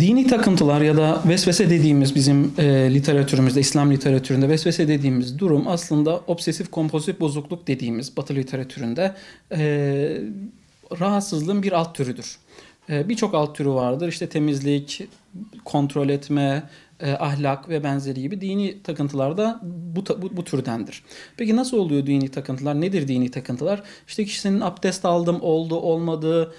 Dini takıntılar ya da vesvese dediğimiz bizim literatürümüzde, İslam literatüründe vesvese dediğimiz durum aslında obsesif kompulsif bozukluk dediğimiz Batı literatüründe rahatsızlığın bir alt türüdür. Birçok alt türü vardır. İşte temizlik, kontrol etme, ahlak ve benzeri gibi dini takıntılar da bu türdendir. Peki nasıl oluyor dini takıntılar? Nedir dini takıntılar? İşte kişinin abdest aldım oldu olmadı,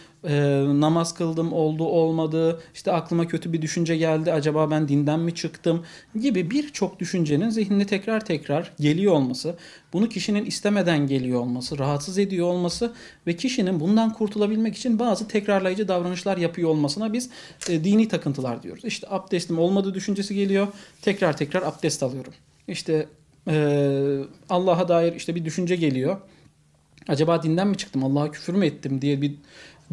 namaz kıldım oldu olmadı, işte aklıma kötü bir düşünce geldi, acaba ben dinden mi çıktım gibi birçok düşüncenin zihnine tekrar tekrar geliyor olması, bunu kişinin istemeden geliyor olması, rahatsız ediyor olması ve kişinin bundan kurtulabilmek için bazı tekrarlayıcı davranışlar yapıyor olmasına biz dini takıntılar diyoruz. İşte abdestim olmadı düşüncesi geliyor, tekrar tekrar abdest alıyorum. İşte Allah'a dair işte bir düşünce geliyor. Acaba dinden mi çıktım, Allah'a küfür mü ettim diye bir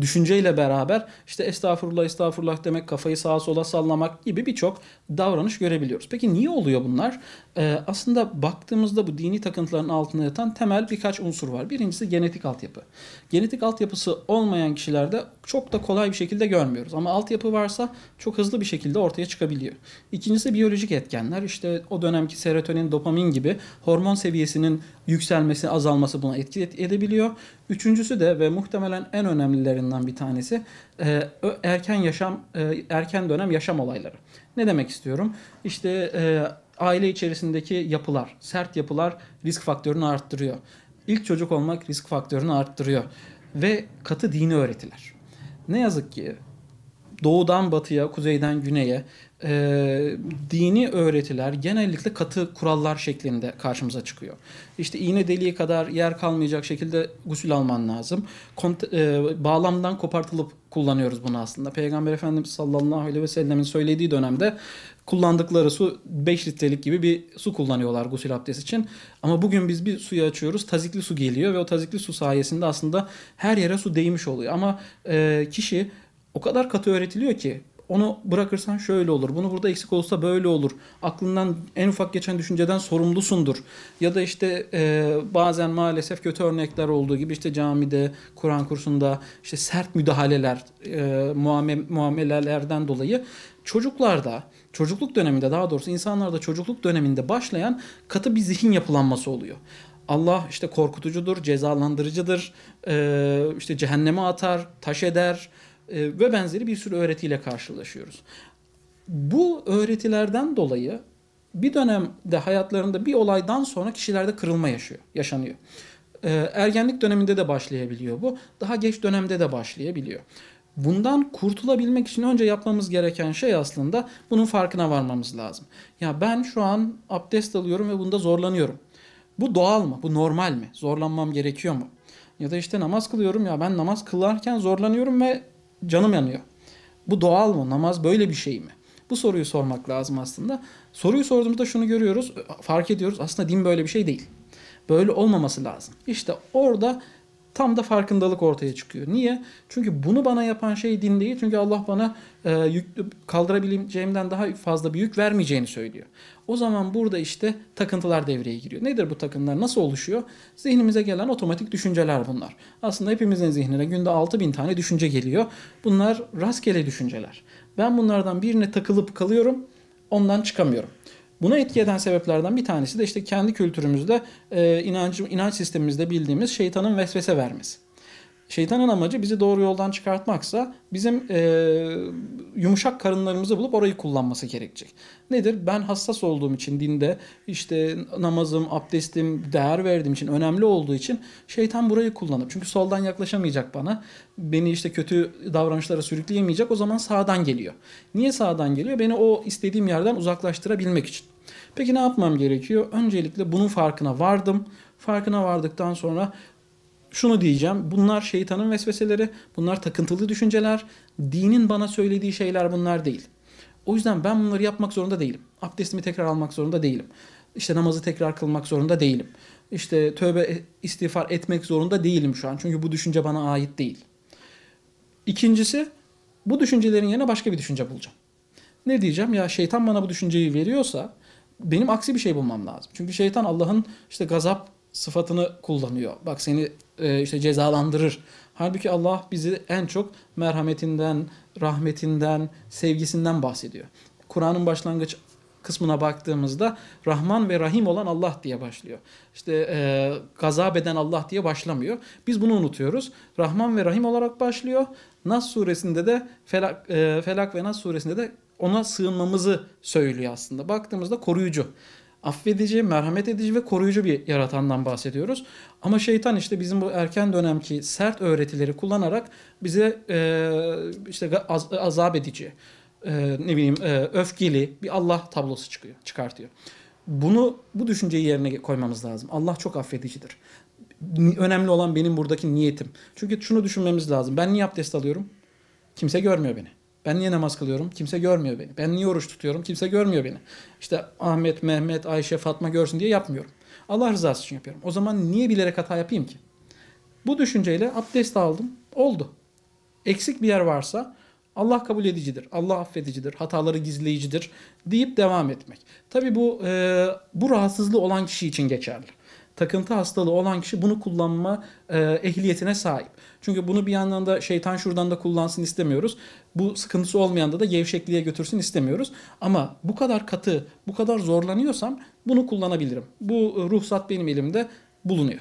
düşünceyle beraber işte estağfurullah estağfurullah demek, kafayı sağa sola sallamak gibi birçok davranış görebiliyoruz. Peki niye oluyor bunlar? Aslında baktığımızda bu dini takıntıların altında yatan temel birkaç unsur var. Birincisi genetik altyapı. Genetik altyapısı olmayan kişilerde çok da kolay bir şekilde görmüyoruz. Ama altyapı varsa çok hızlı bir şekilde ortaya çıkabiliyor. İkincisi biyolojik etkenler. İşte o dönemki serotonin, dopamin gibi hormon seviyesinin yükselmesi, azalması buna etki edebiliyor. Üçüncüsü de ve muhtemelen en önemlilerinden bir tanesi erken dönem yaşam olayları. Ne demek istiyorum? İşte aile içerisindeki yapılar, sert yapılar risk faktörünü arttırıyor. İlk çocuk olmak risk faktörünü arttırıyor. Ve katı dini öğretiler. Ne yazık ki doğudan batıya, kuzeyden güneye dini öğretiler genellikle katı kurallar şeklinde karşımıza çıkıyor. İşte iğne deliği kadar yer kalmayacak şekilde gusül alman lazım. Bağlamdan kopartılıp kullanıyoruz bunu aslında. Peygamber Efendimiz sallallahu aleyhi ve sellemin söylediği dönemde kullandıkları su 5 litrelik gibi bir su kullanıyorlar gusül abdesti için. Ama bugün biz bir suyu açıyoruz, tazikli su geliyor ve o tazikli su sayesinde aslında her yere su değmiş oluyor. Ama kişi o kadar katı öğretiliyor ki onu bırakırsan şöyle olur, bunu burada eksik olsa böyle olur, aklından en ufak geçen düşünceden sorumlusundur. Ya da işte bazen maalesef kötü örnekler olduğu gibi işte camide, Kur'an kursunda işte sert müdahaleler, muamelelerden dolayı çocuklarda, çocukluk döneminde daha doğrusu insanlarda çocukluk döneminde başlayan katı bir zihin yapılanması oluyor. Allah işte korkutucudur, cezalandırıcıdır, işte cehenneme atar, taş eder ve benzeri bir sürü öğretiyle karşılaşıyoruz. Bu öğretilerden dolayı bir dönemde hayatlarında bir olaydan sonra kişilerde kırılma yaşanıyor. Ergenlik döneminde de başlayabiliyor bu. Daha geç dönemde de başlayabiliyor. Bundan kurtulabilmek için önce yapmamız gereken şey aslında bunun farkına varmamız lazım. Ya ben şu an abdest alıyorum ve bunda zorlanıyorum. Bu doğal mı? Bu normal mi? Zorlanmam gerekiyor mu? Ya da işte namaz kılıyorum, ya ben namaz kılarken zorlanıyorum ve canım yanıyor. Bu doğal mı? Namaz böyle bir şey mi? Bu soruyu sormak lazım aslında. Soruyu sorduğumuzda şunu görüyoruz, fark ediyoruz. Aslında din böyle bir şey değil. Böyle olmaması lazım. İşte orada tam da farkındalık ortaya çıkıyor. Niye? Çünkü bunu bana yapan şey din değil. Çünkü Allah bana kaldırabileceğimden daha fazla bir yük vermeyeceğini söylüyor. O zaman burada işte takıntılar devreye giriyor. Nedir bu takıntılar? Nasıl oluşuyor? Zihnimize gelen otomatik düşünceler bunlar. Aslında hepimizin zihnine günde 6.000 tane düşünce geliyor. Bunlar rastgele düşünceler. Ben bunlardan birine takılıp kalıyorum, ondan çıkamıyorum. Buna etki eden sebeplerden bir tanesi de işte kendi kültürümüzde, inanç sistemimizde bildiğimiz şeytanın vesvese vermesi. Şeytanın amacı bizi doğru yoldan çıkartmaksa bizim yumuşak karınlarımızı bulup orayı kullanması gerekecek. Nedir? Ben hassas olduğum için dinde işte namazım, abdestim değer verdiğim için, önemli olduğu için şeytan burayı kullanıp, çünkü soldan yaklaşamayacak bana, beni işte kötü davranışlara sürükleyemeyecek, o zaman sağdan geliyor. Niye sağdan geliyor? Beni o istediğim yerden uzaklaştırabilmek için. Peki ne yapmam gerekiyor? Öncelikle bunun farkına vardım. Farkına vardıktan sonra şunu diyeceğim. Bunlar şeytanın vesveseleri, bunlar takıntılı düşünceler. Dinin bana söylediği şeyler bunlar değil. O yüzden ben bunları yapmak zorunda değilim. Abdestimi tekrar almak zorunda değilim. İşte namazı tekrar kılmak zorunda değilim. İşte tövbe istiğfar etmek zorunda değilim şu an. Çünkü bu düşünce bana ait değil. İkincisi, bu düşüncelerin yerine başka bir düşünce bulacağım. Ne diyeceğim? Ya şeytan bana bu düşünceyi veriyorsa benim aksi bir şey bulmam lazım. Çünkü şeytan Allah'ın işte gazap sıfatını kullanıyor. Bak seni işte cezalandırır. Halbuki Allah bizi en çok merhametinden, rahmetinden, sevgisinden bahsediyor. Kur'an'ın başlangıç kısmına baktığımızda Rahman ve Rahim olan Allah diye başlıyor. İşte gazap eden Allah diye başlamıyor. Biz bunu unutuyoruz. Rahman ve Rahim olarak başlıyor. Nas suresinde de Felak ve Nas suresinde de ona sığınmamızı söylüyor aslında. Baktığımızda koruyucu, affedici, merhamet edici ve koruyucu bir yaratandan bahsediyoruz. Ama şeytan işte bizim bu erken dönemki sert öğretileri kullanarak bize işte azap edici, ne bileyim öfkeli bir Allah tablosu çıkartıyor. Bu düşünceyi yerine koymamız lazım. Allah çok affedicidir. Önemli olan benim buradaki niyetim. Çünkü şunu düşünmemiz lazım. Ben niye abdest alıyorum? Kimse görmüyor beni. Ben niye namaz kılıyorum? Kimse görmüyor beni. Ben niye oruç tutuyorum? Kimse görmüyor beni. İşte Ahmet, Mehmet, Ayşe, Fatma görsün diye yapmıyorum. Allah rızası için yapıyorum. O zaman niye bilerek hata yapayım ki? Bu düşünceyle abdest aldım. Oldu. Eksik bir yer varsa Allah kabul edicidir, Allah affedicidir, hataları gizleyicidir deyip devam etmek. Tabii bu rahatsızlığı olan kişi için geçerli. Takıntı hastalığı olan kişi bunu kullanma ehliyetine sahip. Çünkü bunu bir yandan da şeytan şuradan da kullansın istemiyoruz. Bu sıkıntısı olmayan da gevşekliğe götürsün istemiyoruz. Ama bu kadar katı, bu kadar zorlanıyorsam bunu kullanabilirim. Bu ruhsat benim elimde bulunuyor.